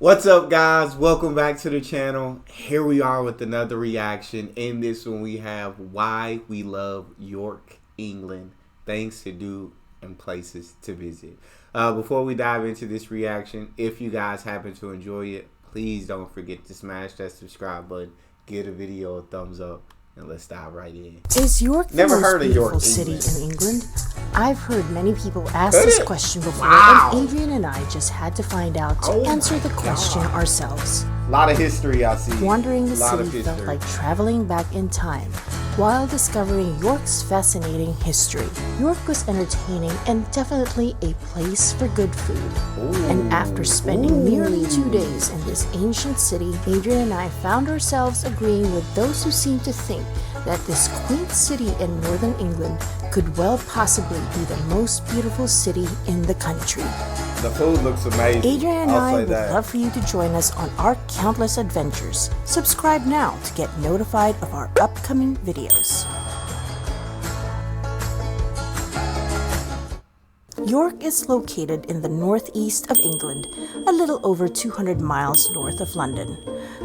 What's up, guys? Welcome back to the channel. Here we are with another reaction. In this one we have why we love York, England, things to do and places to visit. Before we dive into this reaction, if you guys happen to enjoy it, please don't forget to smash that subscribe button, give the video a thumbs up, and let's dive right in. Is York the Never most heard of beautiful York, city England. in England? I've heard many people ask this question before, Wow. and Adrian and I just had to find out to answer the question ourselves. A lot of history I see. Wandering the Lot of city felt history. like traveling back in time while discovering York's fascinating history. York was entertaining and definitely a place for good food. And after spending nearly 2 days in this ancient city, Adrian and I found ourselves agreeing with those who seem to think that this quaint city in northern England could well possibly be the most beautiful city in the country. The food looks amazing. Adrian and I would that. love for you to join us on our countless adventures. Subscribe now to get notified of our upcoming videos. York is located in the northeast of England, a little over 200 miles north of London.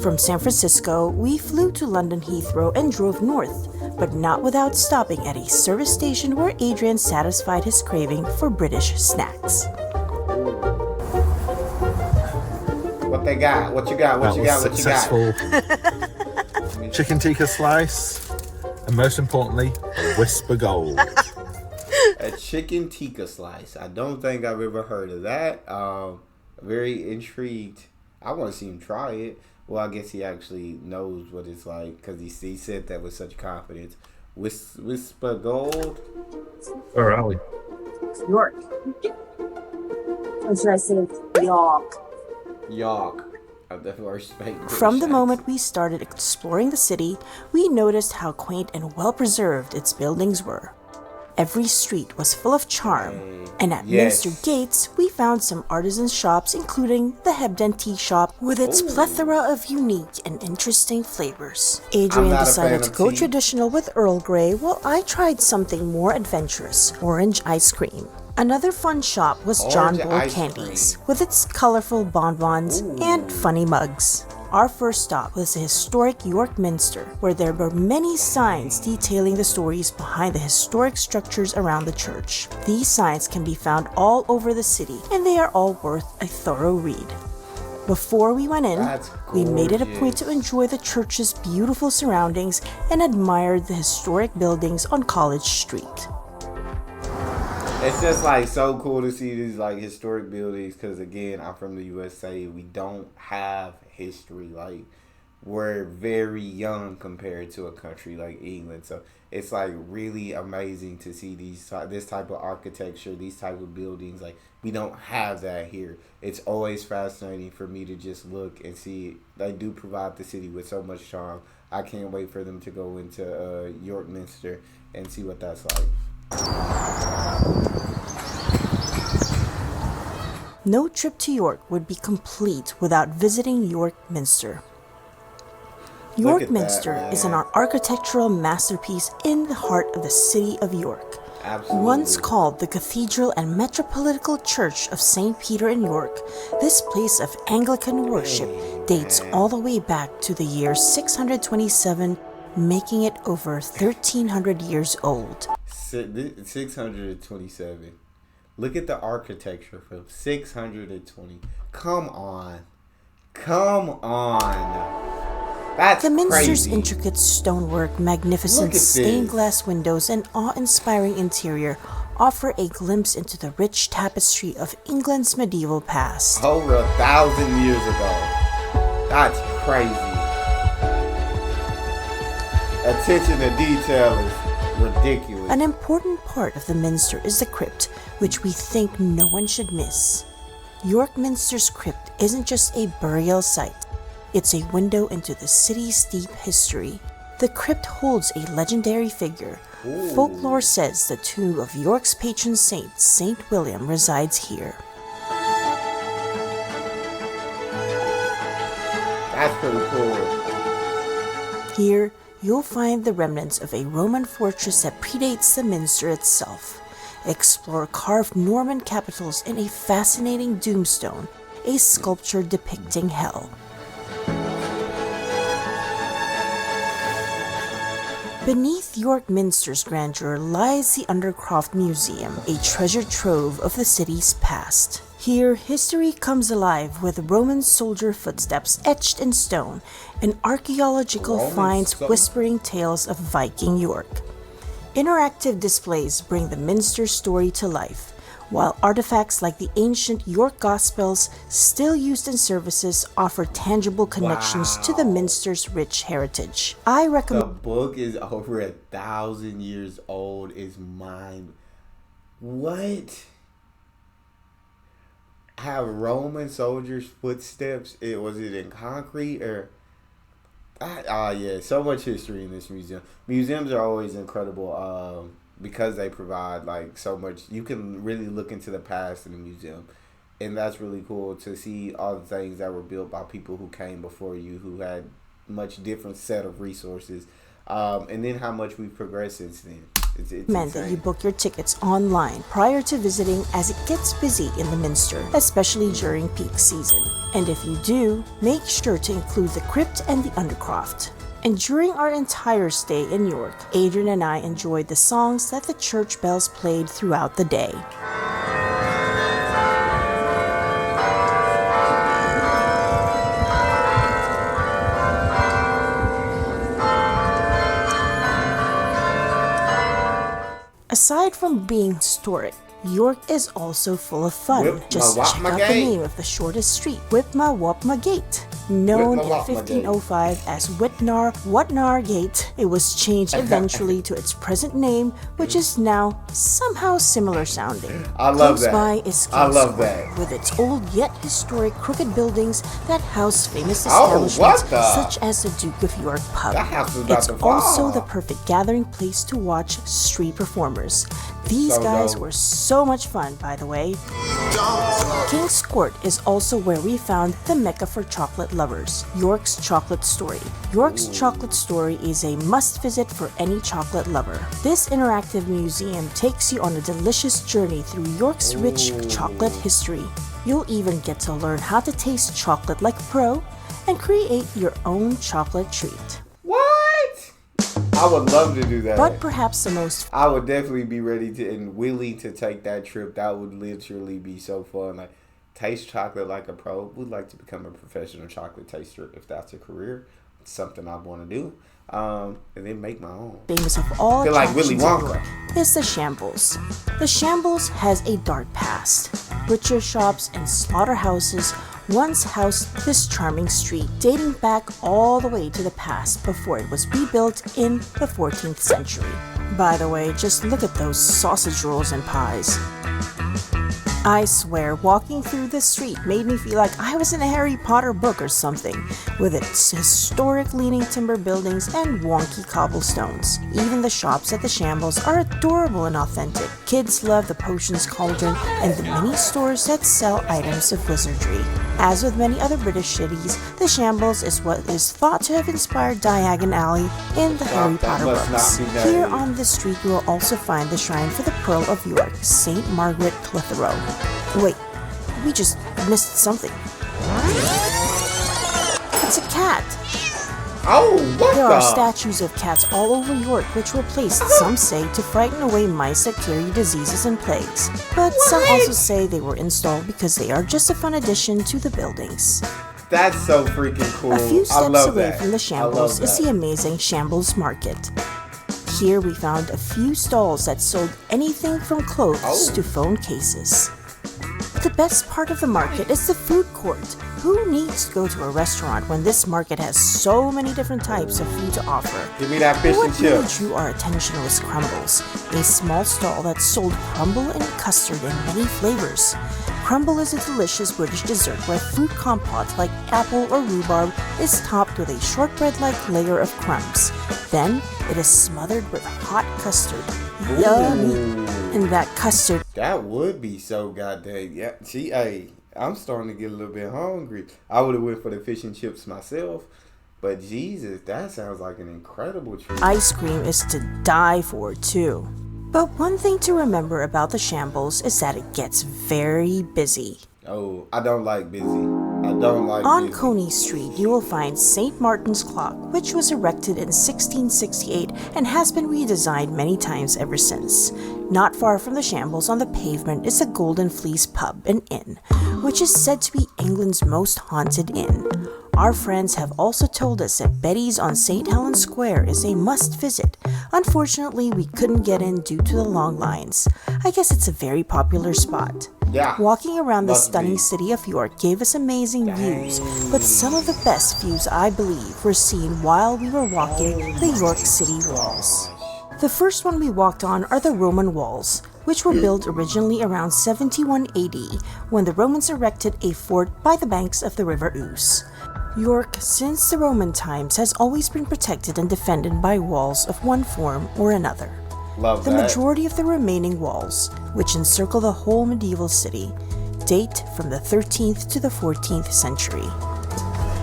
From San Francisco, we flew to London Heathrow and drove north, but not without stopping at a service station where Adrian satisfied his craving for British snacks. What they got? What you got? What you got? What you got? Successful chicken tikka slice, and most importantly, a whisper gold. A chicken tikka slice. I don't think I've ever heard of that. Very intrigued. I want to see him try it. Well, I guess he actually knows what it's like because he said that with such confidence. Whisper gold. Where are we? York. Or should I say York? York. Of the first From the moment we started exploring the city, we noticed how quaint and well-preserved its buildings were. Every street was full of charm, and at Minster Gates, we found some artisan shops, including the Hebden Tea Shop, with its plethora of unique and interesting flavors. Adrian decided to go traditional with Earl Grey, while I tried something more adventurous, orange ice cream. Another fun shop was John Bull Candies, with its colorful bonbons and funny mugs. Our first stop was the historic York Minster, where there were many signs detailing the stories behind the historic structures around the church. These signs can be found all over the city, and they are all worth a thorough read. Before we went in, we made it a point to enjoy the church's beautiful surroundings and admired the historic buildings on College Street. It's just like so cool to see these like historic buildings because again, I'm from the USA. We don't have history. Like we're very young compared to a country like England. So it's like really amazing to see this type of architecture, these type of buildings. Like we don't have that here. It's always fascinating for me to just look and see it. They do provide the city with so much charm. I can't wait for them to go into York Minster and see what that's like. No trip to York would be complete without visiting York Minster. York Minster is an architectural masterpiece in the heart of the city of York. Absolutely. Once called the Cathedral and Metropolitan Church of St. Peter in York, this place of Anglican worship dates all the way back to the year 627, making it over 1,300 years old. 627. Look at the architecture from 620. Come on. Come on. That's the Minster's crazy. intricate stonework, magnificent stained glass windows, and awe-inspiring interior offer a glimpse into the rich tapestry of England's medieval past. Over 1,000 years ago. That's crazy. Attention to detail is ridiculous. An important part of the Minster is the crypt, which we think no one should miss. York Minster's crypt isn't just a burial site. It's a window into the city's deep history. The crypt holds a legendary figure. Folklore says the tomb of York's patron saint, St. William, resides here. That's pretty cool. Here, you'll find the remnants of a Roman fortress that predates the Minster itself. Explore carved Norman capitals in a fascinating tombstone a sculpture depicting hell. Beneath York Minster's grandeur lies the Undercroft Museum, a treasure trove of the city's past. Here, history comes alive with Roman soldier footsteps etched in stone and archaeological finds whispering tales of Viking York. Interactive displays bring the Minster story to life, while artifacts like the ancient York Gospels, still used in services, offer tangible connections to the Minster's rich heritage. I recommend. The book is over 1,000 years old. Is mind. What? Have Roman soldiers' footsteps? Was it in concrete or? Yeah, so much history in this museum. Museums are always incredible because they provide like so much. You can really look into the past in a museum, and that's really cool to see all the things that were built by people who came before you, who had much different set of resources, and then how much we've progressed since then. It's Recommend that you book your tickets online prior to visiting, as it gets busy in the Minster, especially during peak season. And if you do, make sure to include the crypt and the Undercroft. And during our entire stay in York, Adrian and I enjoyed the songs that the church bells played throughout the day. Aside from being historic, York is also full of fun. Just check out the name of the shortest street, Whipma Wapma Gate. Known in 1505 as Whatnar Gate, it was changed eventually to its present name, which is now somehow similar sounding. I love Close that. by is I King's love Court, that. with its old yet historic crooked buildings that house famous establishments such as the Duke of York pub. That house is about It's to fall. also the perfect gathering place to watch street performers. These guys were so much fun, by the way. King's Court is also where we found the mecca for chocolate lovers, York's Chocolate Story. York's Chocolate Story is a must-visit for any chocolate lover. This interactive museum takes you on a delicious journey through York's rich chocolate history. You'll even get to learn how to taste chocolate like a pro and create your own chocolate treat. What? I would love to do that. But perhaps the most I would definitely be ready to and willing to take that trip. That would literally be so fun. Like, taste chocolate like a pro. Would like to become a professional chocolate taster if that's a career. It's something I want to do. And then make my own. famous of all Feel like Willy attractions in Wonka. York is the Shambles. The Shambles has a dark past. Butcher shops and slaughterhouses once housed this charming street, dating back all the way to the past before it was rebuilt in the 14th century. By the way, just look at those sausage rolls and pies. I swear, walking through this street made me feel like I was in a Harry Potter book or something, with its historic leaning timber buildings and wonky cobblestones. Even the shops at the Shambles are adorable and authentic. Kids love the Potions Cauldron and the many stores that sell items of wizardry. As with many other British cities, the Shambles is what is thought to have inspired Diagon Alley in the Harry Potter books. Here on this street you will also find the shrine for the Pearl of York, St. Margaret Clitheroe. Wait, we just missed something. It's a cat! Oh, what There the? are statues of cats all over York which were placed, some say, to frighten away mice that carry diseases and plagues. But some also say they were installed because they are just a fun addition to the buildings. That's so freaking cool. A few I steps love away that. from the Shambles I love is that. the amazing Shambles Market. Here we found a few stalls that sold anything from clothes to phone cases. The best part of the market is the food court. Who needs to go to a restaurant when this market has so many different types of food to offer? Give me that fish and What really chips. drew our attention was Crumbles, a small stall that sold crumble and custard in many flavors. Crumble is a delicious British dessert where fruit compote like apple or rhubarb is topped with a shortbread-like layer of crumbs. Then it is smothered with hot custard. Yummy! And that custard That would be so goddamn. Yeah, see, hey, I'm starting to get a little bit hungry. I would have went for the fish and chips myself, but Jesus, that sounds like an incredible treat. ice cream is to die for too. But one thing to remember about the Shambles is that it gets very busy. Oh, I don't like busy. I don't like On busy. Coney Street, you will find St. Martin's Clock, which was erected in 1668 and has been redesigned many times ever since. Not far from the Shambles on the pavement is the Golden Fleece Pub and Inn, which is said to be England's most haunted inn. Our friends have also told us that Betty's on St. Helens Square is a must visit. Unfortunately, we couldn't get in due to the long lines. I guess it's a very popular spot. Yeah. Walking around the Must stunning be. city of York gave us amazing views, but some of the best views, I believe, were seen while we were walking the York City walls. The first one we walked on are the Roman walls, which were built originally around 71 AD when the Romans erected a fort by the banks of the River Ouse. York, since the Roman times, has always been protected and defended by walls of one form or another. Love The that. majority of the remaining walls, which encircle the whole medieval city, date from the 13th to the 14th century.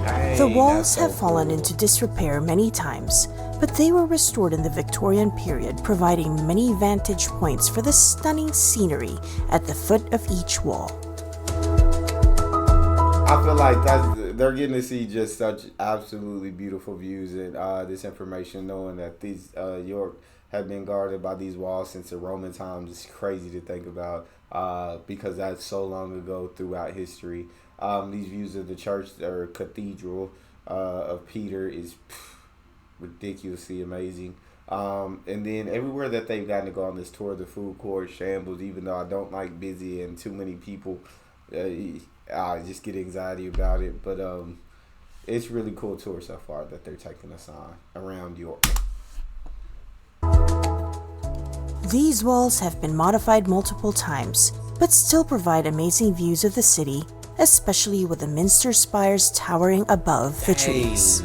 Dang, The walls that's so have fallen into disrepair many times, but they were restored in the Victorian period, providing many vantage points for the stunning scenery at the foot of each wall. I feel like they're getting to see just such absolutely beautiful views and this information, knowing that these York have been guarded by these walls since the Roman times. It's crazy to think about because that's so long ago throughout history. These views of the church or cathedral of Peter is ridiculously amazing. And then everywhere that they've gotten to go on this tour, the food court, Shambles, even though I don't like busy and too many people, I just get anxiety about it. But it's really cool tour so far that they're taking us on around York. These walls have been modified multiple times, but still provide amazing views of the city, especially with the Minster spires towering above the trees.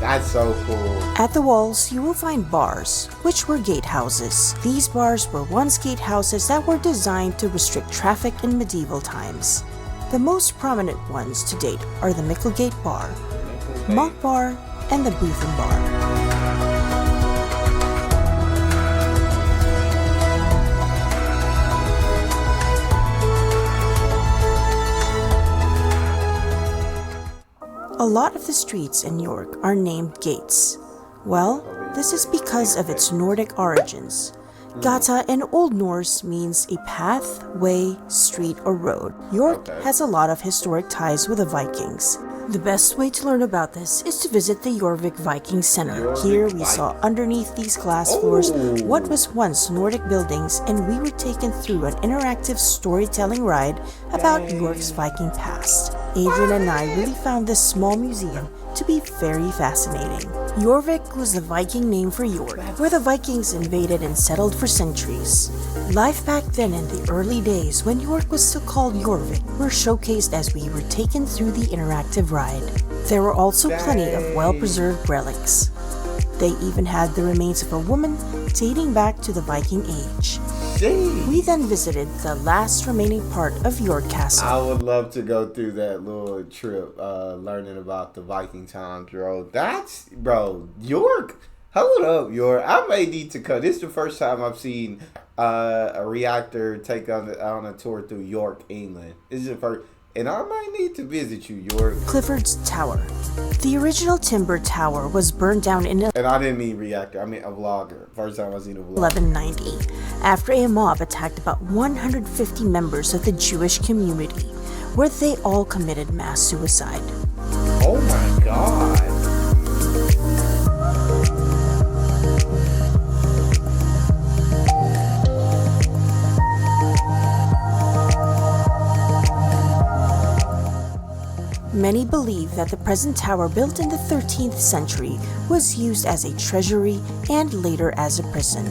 That's so cool. At the walls, you will find bars, which were gatehouses. These bars were once gatehouses that were designed to restrict traffic in medieval times. The most prominent ones to date are the Micklegate Bar, Monk Bar, and the Boothen Bar. A lot of the streets in York are named gates. Well, this is because of its Nordic origins. Gata in Old Norse means a path, way, street, or road. York has a lot of historic ties with the Vikings. The best way to learn about this is to visit the Jorvik Viking Center. Here we saw underneath these glass floors what was once Nordic buildings, and we were taken through an interactive storytelling ride about York's Viking past. Adrian and I really found this small museum to be very fascinating. Jorvik was the Viking name for York, where the Vikings invaded and settled for centuries. Life back then in the early days when York was still called Jorvik were showcased as we were taken through the interactive ride. There were also plenty of well-preserved relics. They even had the remains of a woman dating back to the Viking age. We then visited the last remaining part of York Castle. I would love to go through that little trip, learning about the Viking times, bro. Bro, York. Hold up, York. I may need to cut. This is the first time I've seen a reactor take on a tour through York, England. This is the first. And I might need to visit you, York. Clifford's Tower. The original timber tower was burned down in And I didn't mean reactor. I mean a vlogger. First time I seen a vlogger. 1190 after a mob attacked about 150 members of the Jewish community, where they all committed mass suicide. Oh my God. Many believe that the present tower, built in the 13th century, was used as a treasury and later as a prison.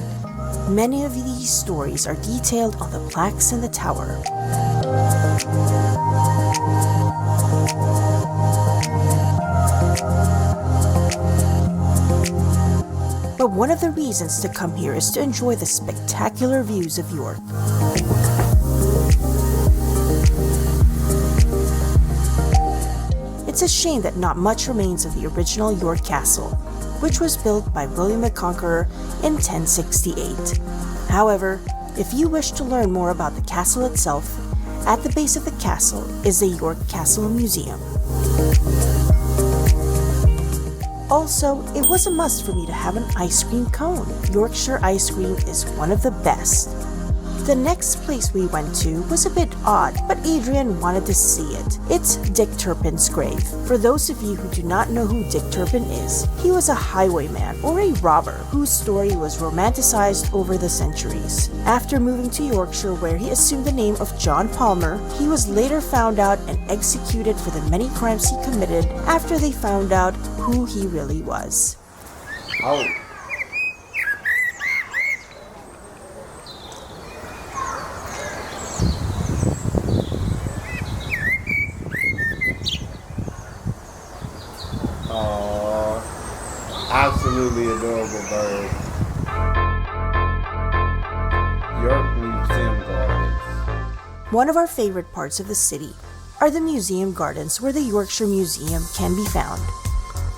Many of these stories are detailed on the plaques in the tower. But one of the reasons to come here is to enjoy the spectacular views of York. It's a shame that not much remains of the original York Castle, which was built by William the Conqueror in 1068. However, if you wish to learn more about the castle itself, At the base of the castle is the York Castle Museum. Also, it was a must for me to have an ice cream cone. Yorkshire ice cream is one of the best. The next place we went to was a bit odd, but Adrian wanted to see it. It's Dick Turpin's grave. For those of you who do not know who Dick Turpin is, he was a highwayman or a robber whose story was romanticized over the centuries. After moving to Yorkshire, where he assumed the name of John Palmer, he was later found out and executed for the many crimes he committed after they found out who he really was. Oh. Absolutely adorable bird. York Museum Gardens. One of our favorite parts of the city are the museum gardens where the Yorkshire Museum can be found.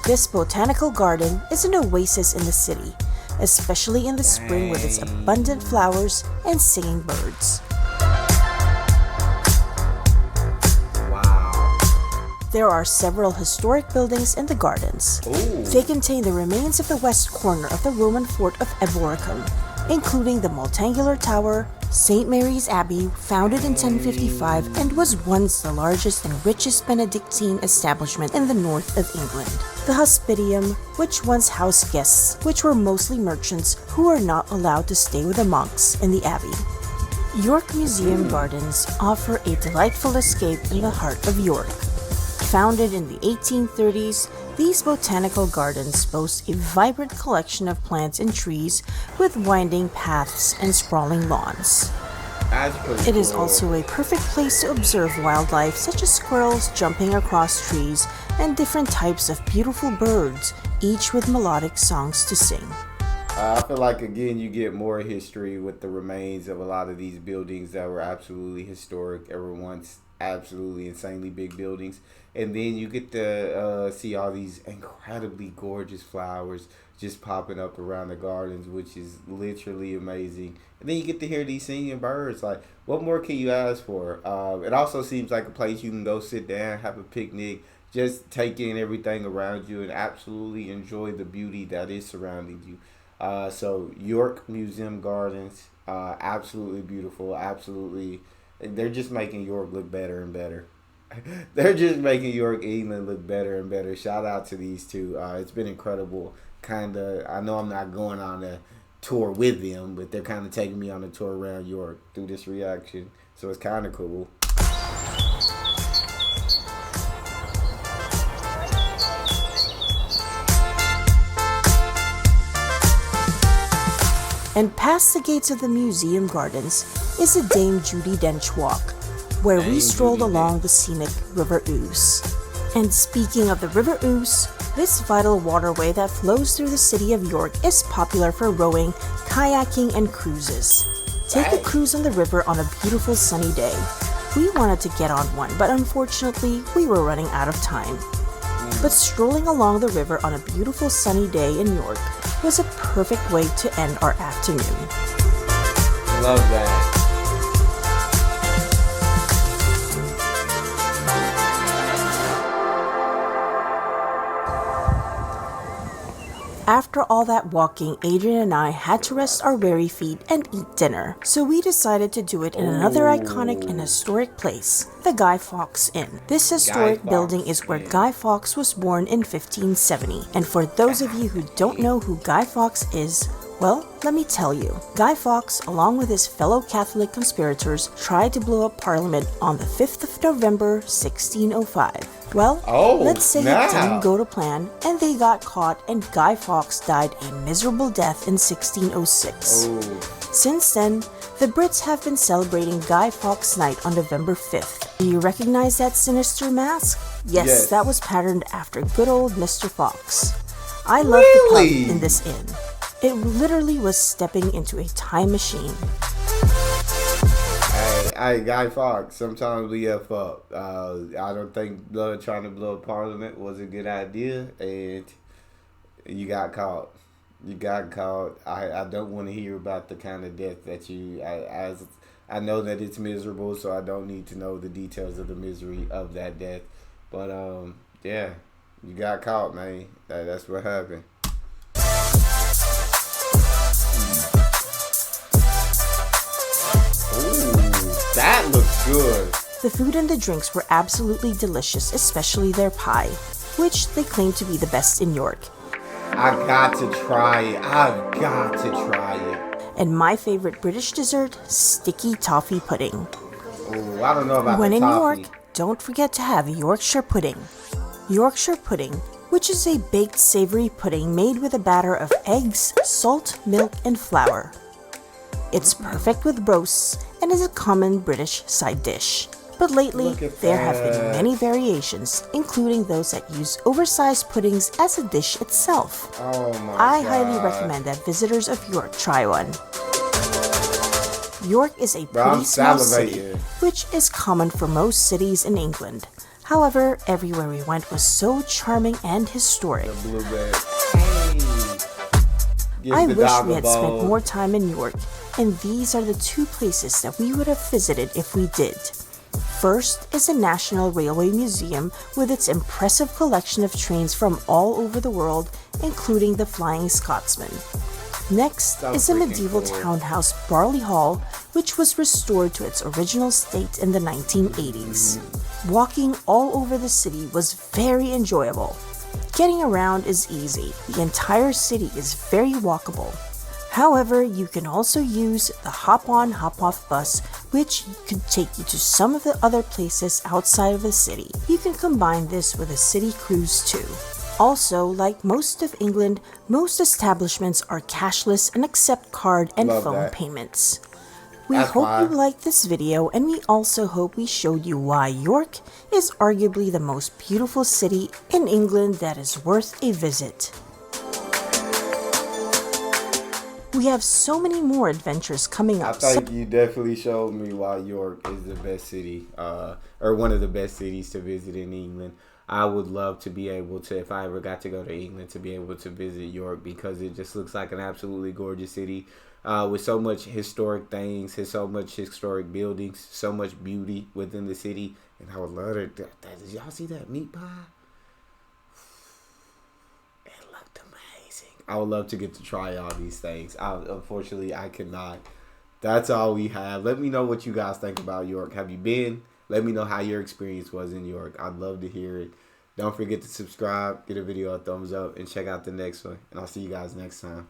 This botanical garden is an oasis in the city, especially in the spring with its abundant flowers and singing birds. There are several historic buildings in the gardens. Ooh. They contain the remains of the west corner of the Roman fort of Eboracum, including the Multangular Tower, St. Mary's Abbey, founded in 1055 and was once the largest and richest Benedictine establishment in the north of England. The Hospitium, which once housed guests, which were mostly merchants who were not allowed to stay with the monks in the abbey. York Museum Gardens offer a delightful escape in the heart of York. Founded in the 1830s, these botanical gardens boast a vibrant collection of plants and trees with winding paths and sprawling lawns. It is also a perfect place to observe wildlife such as squirrels jumping across trees and different types of beautiful birds, each with melodic songs to sing. I feel like, again, you get more history with the remains of a lot of these buildings that were absolutely historic, ever once absolutely insanely big buildings. And then you get to see all these incredibly gorgeous flowers just popping up around the gardens, which is literally amazing. And then you get to hear these singing birds. Like, what more can you ask for? It also seems like a place you can go sit down, have a picnic, just take in everything around you and absolutely enjoy the beauty that is surrounding you. So York Museum Gardens, absolutely beautiful, absolutely. They're just making York look better and better. They're just making York, England look better and better. Shout out to these two. It's been incredible. I know I'm not going on a tour with them, but they're kind of taking me on a tour around York through this reaction. So it's kind of cool. And past the gates of the museum gardens is the Dame Judi Dench Walk, where we strolled along the scenic River Ouse. And speaking of the River Ouse, this vital waterway that flows through the city of York is popular for rowing, kayaking, and cruises. Take a cruise on the river on a beautiful sunny day. We wanted to get on one, but unfortunately, we were running out of time. But strolling along the river on a beautiful sunny day in York was a perfect way to end our afternoon. Love that. After all that walking, Adrian and I had to rest our weary feet and eat dinner, so we decided to do it in another iconic and historic place, the Guy Fawkes Inn. This historic building is where Guy Fawkes was born in 1570, and for those of you who don't know who Guy Fawkes is, well, let me tell you. Guy Fawkes, along with his fellow Catholic conspirators, tried to blow up Parliament on the 5th of November, 1605. Well, let's say it didn't go to plan, and they got caught, and Guy Fawkes died a miserable death in 1606. Since then, the Brits have been celebrating Guy Fawkes Night on November 5th. Do you recognize that sinister mask? Yes, that was patterned after good old Mr. Fox. I love the pub in this inn. It literally was stepping into a time machine. Hey, Guy Fawkes, sometimes we F up. I don't think trying to blow up Parliament was a good idea, and you got caught. I don't want to hear about the kind of death that you, as I know that it's miserable, so I don't need to know the details of the misery of that death. But yeah, you got caught, man. That's what happened. Ooh, that looks good. The food and the drinks were absolutely delicious, especially their pie, which they claim to be the best in York. I got to try it. I've got to try it. And my favorite British dessert, sticky toffee pudding. Ooh, I don't know about When the in toffee. York, don't forget to have Yorkshire pudding. Yorkshire pudding, which is a baked savory pudding made with a batter of eggs, salt, milk, and flour. It's perfect with roasts and is a common British side dish. But lately, there have been many variations, including those that use oversized puddings as a dish itself. Oh my I God. highly recommend that visitors of York try one. York is a Bro, I'm pretty small city, salivating. which is common for most cities in England. However, everywhere we went was so charming and historic. The blueberry. Hey. Give I the wish dog we a had spent bone. more time in York, and these are the two places that we would have visited if we did. First is the National Railway Museum with its impressive collection of trains from all over the world, including the Flying Scotsman. Next Sounds is the freaking medieval cool. townhouse Barley Hall, which was restored to its original state in the 1980s. Walking all over the city was very enjoyable. Getting around is easy. The entire city is very walkable. However, you can also use the hop-on, hop-off bus, which could take you to some of the other places outside of the city. You can combine this with a city cruise too. Also, like most of England, most establishments are cashless and accept card and Love phone that. payments. We That's hope why. you liked this video, and we also hope we showed you why York is arguably the most beautiful city in England that is worth a visit. We have so many more adventures coming I up. So think you definitely showed me why York is the best city, or one of the best cities to visit in England. I would love to be able to, if I ever got to go to England, to be able to visit York because it just looks like an absolutely gorgeous city with so much historic things, so much historic buildings, so much beauty within the city. And I would love to. Did y'all see that meat pie? It looked amazing. I would love to get to try all these things. Unfortunately, I cannot. That's all we have. Let me know what you guys think about York. Have you been? Let me know how your experience was in York. I'd love to hear it. Don't forget to subscribe, give the video a thumbs up, and check out the next one. And I'll see you guys next time.